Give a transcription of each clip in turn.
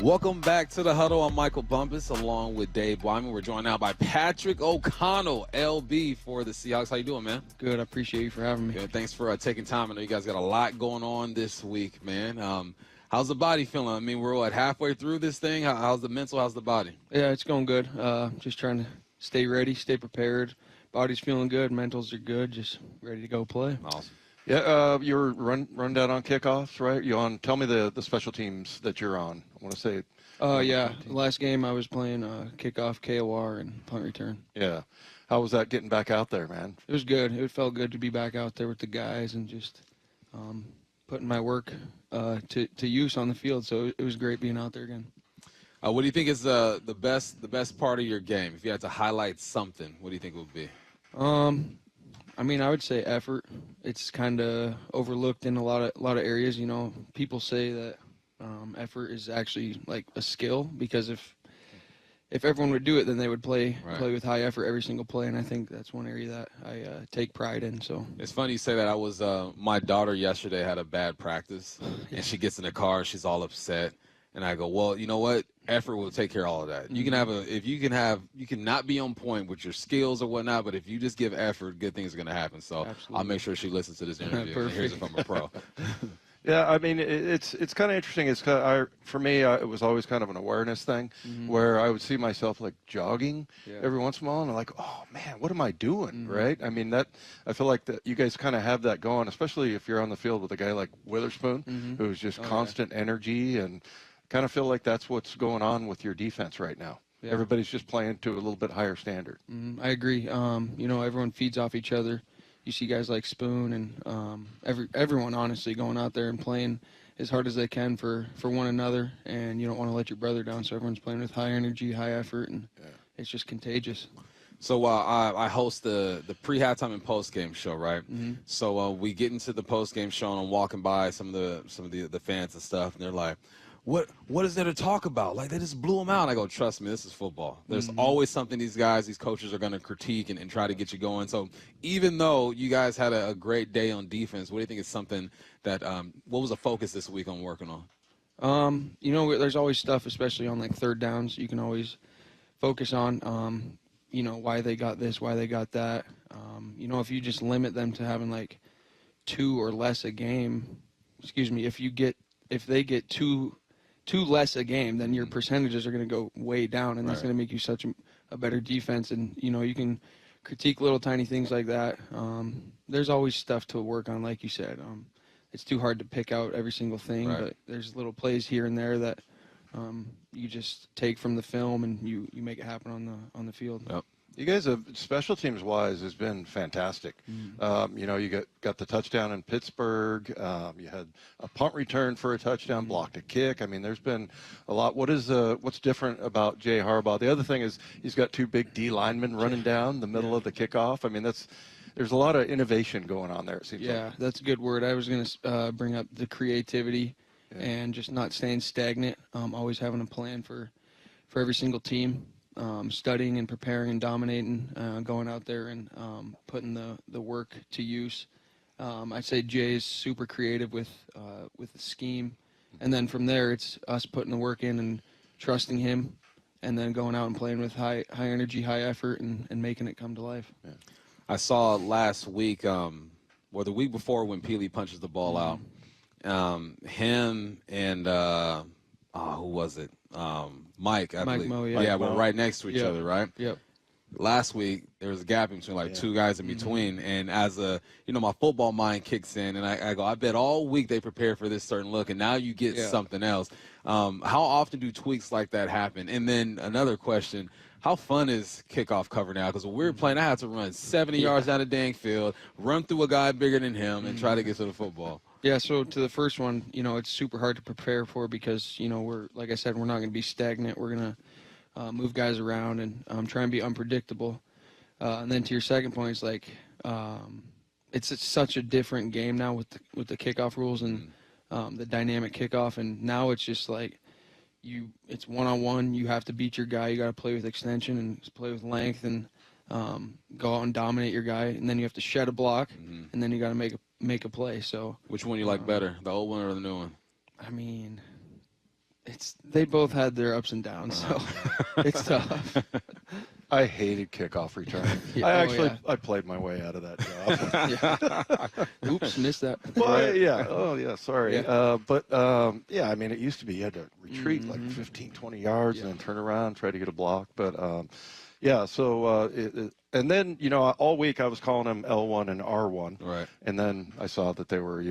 Welcome back to the Huddle. I'm Michael Bumpus along with Dave Wyman. We're joined now by Patrick O'Connell, LB, for the Seahawks. How you doing, man? Good. I appreciate you for having me. Good. Thanks for taking time. I know you guys got a lot going on this week, man. How's the body feeling? I mean, we're what, halfway through this thing? How's the mental? How's the body? Yeah, it's going good. Just trying to stay ready, stay prepared. Body's feeling good. Mentals are good. Just ready to go play. Awesome. Yeah, you're run down on kickoffs, right? You on? Tell me the special teams that you're on. I want to say. Yeah. Last game I was playing kickoff, KOR, and punt return. Yeah. How was that getting back out there, man? It was good. It felt good to be back out there with the guys and just putting my work to use on the field. So it was great being out there again. What do you think is the best part of your game? If you had to highlight something, what do you think it would be? I mean, I would say effort. It's kind of overlooked in a lot of areas. You know, people say that effort is actually like a skill, because if everyone would do it, then they would play with high effort every single play. And I think that's one area that I take pride in. So it's funny you say that. I was my daughter yesterday had a bad practice, and she gets in the car, she's all upset. And I go, well, you know what? Effort will take care of all of that. You can you can not be on point with your skills or whatnot, but if you just give effort, good things are going to happen. So absolutely. I'll make sure she listens to this interview and hears it from a pro. Yeah, I mean, it's kind of interesting. For me, it was always kind of an awareness thing, where I would see myself like jogging every once in a while, and I'm like, oh man, what am I doing, right? I mean, I feel like that you guys kind of have that going, especially if you're on the field with a guy like Witherspoon, who's just constant energy, and kind of feel like that's what's going on with your defense right now. Yeah. Everybody's just playing to a little bit higher standard. I agree. You know, everyone feeds off each other. You see guys like Spoon and everyone, honestly, going out there and playing as hard as they can for one another, and you don't want to let your brother down, so everyone's playing with high energy, high effort, and it's just contagious. So I host the pre-halftime and post-game show, right? So we get into the post-game show, and I'm walking by some of the fans and stuff, and they're like, What is there to talk about? Like, they just blew them out. And I go, trust me, this is football. There's always something these coaches are going to critique and try to get you going. So even though you guys had a great day on defense, what do you think is something that what was the focus this week on working on? You know, there's always stuff, especially on like third downs, you can always focus on, you know, why they got this, why they got that. You know, if you just limit them to having like 2 or less a game, if they get two less a game, then your percentages are going to go way down, and that's going to make you such a better defense. And, you know, you can critique little tiny things like that. There's always stuff to work on, like you said. It's too hard to pick out every single thing, but there's little plays here and there that you just take from the film and you make it happen on the field. Yep. You guys have, special teams wise, has been fantastic. You know, you got the touchdown in Pittsburgh. You had a punt return for a touchdown, blocked a kick. I mean, there's been a lot. What's different about Jay Harbaugh? The other thing is he's got 2 big D linemen running down the middle of the kickoff. I mean, there's a lot of innovation going on there, it seems like. Yeah, that's a good word. I was going to bring up the creativity and just not staying stagnant, always having a plan for every single team. Studying and preparing and dominating, going out there and putting the work to use. I'd say Jay is super creative with the scheme, and then from there it's us putting the work in and trusting him, and then going out and playing with high energy, high effort, and making it come to life. Yeah. I saw last week, or the week before, when Peely punches the ball out, him and who was it? Mike, I believe. Mo, we're right next to each other, right? Yep. Last week, there was a gap between, like, 2 guys in between. And as my football mind kicks in, and I go, I bet all week they prepare for this certain look, and now you get something else. How often do tweaks like that happen? And then another question, how fun is kickoff cover now? Because when we were playing, I had to run 70 yards down the dang field, run through a guy bigger than him, and try to get to the football. Yeah, so to the first one, you know, it's super hard to prepare for because, you know, like I said, we're not going to be stagnant. We're going to move guys around and try and be unpredictable. And then to your second point, it's like it's such a different game now with the kickoff rules and the dynamic kickoff. And now it's just like it's one-on-one. You have to beat your guy. You got to play with extension and play with length and go out and dominate your guy. And then you have to shed a block, and then you got to make a play. So which one you like better, the old one or the new one? I mean, They both had their ups and downs, so it's tough. I hated kickoff return. Yeah. I played my way out of that job. Oops, missed that. Well, yeah. Oh, yeah. Sorry. Yeah. I mean, it used to be you had to retreat like 15, 20 yards and then turn around, try to get a block. But, and then, all week I was calling them L1 and R1. Right. And then I saw that they were,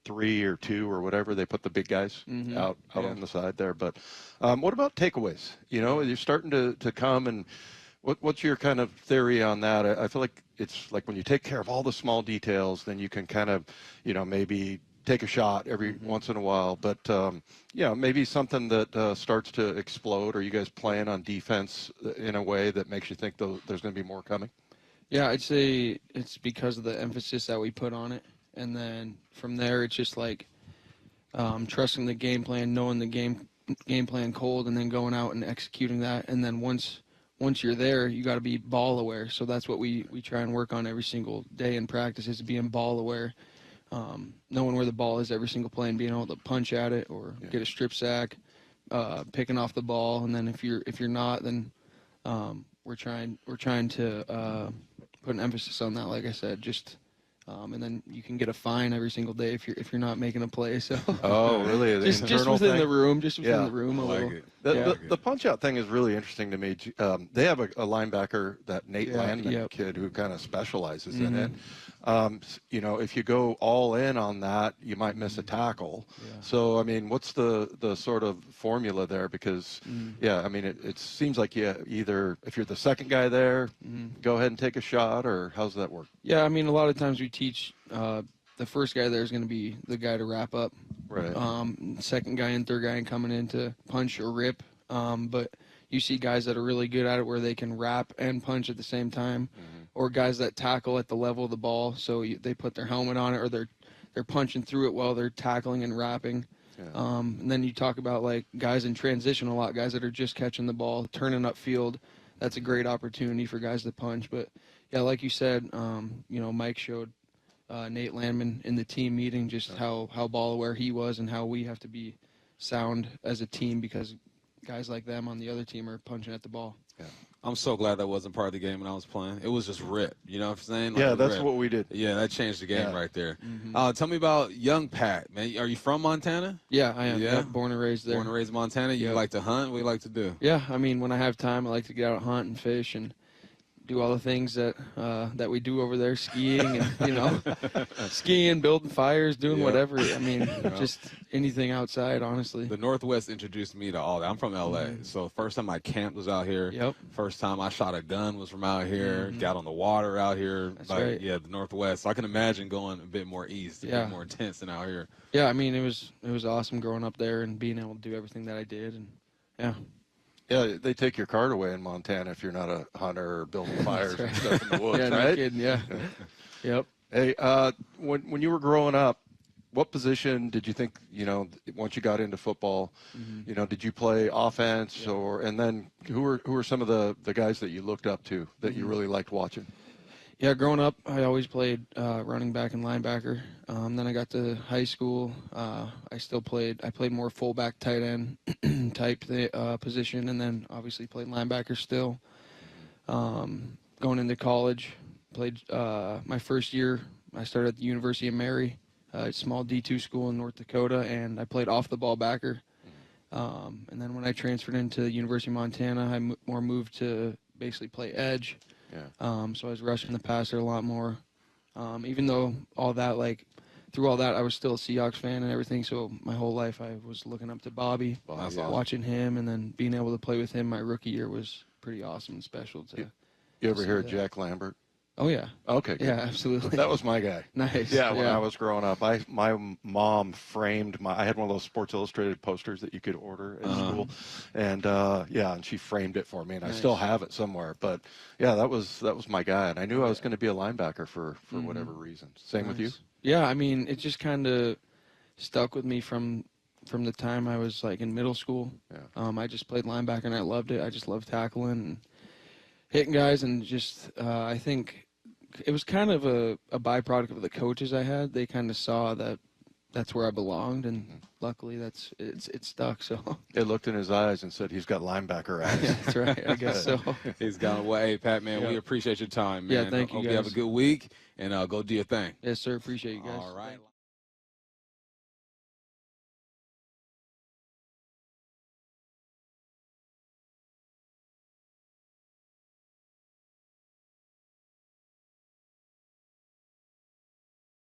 3 or 2 or whatever. They put the big guys out on the side there. But what about takeaways? You're starting to come, and what's your kind of theory on that? I feel like it's like when you take care of all the small details, then you can kind of, maybe take a shot every once in a while. But, maybe something that starts to explode. Are you guys playing on defense in a way that makes you think there's going to be more coming? Yeah, I'd say it's because of the emphasis that we put on it. And then from there, it's just like trusting the game plan, knowing the game plan cold, and then going out and executing that. And then once you're there, you got to be ball aware. So that's what we try and work on every single day in practice, is being ball aware, knowing where the ball is every single play and being able to punch at it or get a strip sack, picking off the ball. And then if you're not, then we're trying to put an emphasis on that. Like I said, just. And then you can get a fine every single day if you're not making a play. So oh, really? just within the room, a little. The punch out thing is really interesting to me. They have a linebacker, that Nate Landman kid, who kind of specializes in it. If you go all in on that, you might miss a tackle. Yeah. So I mean, what's the sort of formula there? Because I mean, it seems like either if you're the second guy there, go ahead and take a shot, or how's that work? Yeah, I mean, a lot of times we teach the first guy there is going to be the guy to wrap up. Right. Second guy and third guy coming in to punch or rip. But you see guys that are really good at it where they can wrap and punch at the same time, or guys that tackle at the level of the ball. So they put their helmet on it, or they're punching through it while they're tackling and wrapping. Yeah. And then you talk about like guys in transition a lot, guys that are just catching the ball, turning upfield. That's a great opportunity for guys to punch. But yeah, like you said, Mike showed Nate Landman in the team meeting just how ball aware he was and how we have to be sound as a team because guys like them on the other team are punching at the ball. Yeah. I'm so glad that wasn't part of the game when I was playing. It was just rip. You know what I'm saying? Like yeah, that's rip. What we did. Yeah, that changed the game right there. Tell me about young Pat, man. Are you from Montana? Yeah, I am. Yeah, born and raised there. Born and raised in Montana. You like to hunt? What do you like to do? Yeah, I mean, when I have time, I like to get out and hunt and fish and do all the things that we do over there, skiing and skiing, building fires, doing whatever. I mean, just anything outside, honestly. The Northwest introduced me to all that. I'm from LA, so first time I camped was out here. Yep. First time I shot a gun was from out here. Got on the water out here. That's right. Yeah, the Northwest. So I can imagine going a bit more east, a bit more intense than out here. Yeah, I mean, it was awesome growing up there and being able to do everything that I did, and yeah. Yeah, they take your card away in Montana if you're not a hunter or building fires and stuff in the woods, yeah, right? No kidding, yeah. Yep. Hey, when you were growing up, what position did you think, once you got into football, did you play offense and then who were some of the guys that you looked up to that you really liked watching? Yeah, growing up, I always played running back and linebacker. Then I got to high school. I played more fullback, tight end type position, and then obviously played linebacker still. Going into college, played my first year. I started at the University of Mary, a small D2 school in North Dakota, and I played off the ball backer. And then when I transferred into the University of Montana, I moved to basically play edge. Yeah. So I was rushing the passer a lot more. Even though through all that, I was still a Seahawks fan and everything. So my whole life I was looking up to Bobby, watching him, and then being able to play with him my rookie year was pretty awesome and special. You ever hear of Jack Lambert? Oh, yeah. Okay, good. Yeah, absolutely. That was my guy. Nice. Yeah, when I was growing up, my mom framed I had one of those Sports Illustrated posters that you could order at school, and and she framed it for me, and I still have it somewhere. But yeah, that was my guy, and I knew I was going to be a linebacker for whatever reason. Same with you? Yeah, I mean, it just kind of stuck with me from the time I was like in middle school. Yeah. I just played linebacker, and I loved it. I just loved tackling and hitting guys, and just I think it was kind of a byproduct of the coaches I had. They kind of saw that that's where I belonged, and luckily it's stuck. So It looked in his eyes and said, he's got linebacker eyes. that's right. I guess so. He's gone away. Hey, Pat, man, Yeah. we appreciate your time, man. Yeah, thank you, Hope guys. you have a good week, and go do your thing. Yes, sir. Appreciate you guys. All right.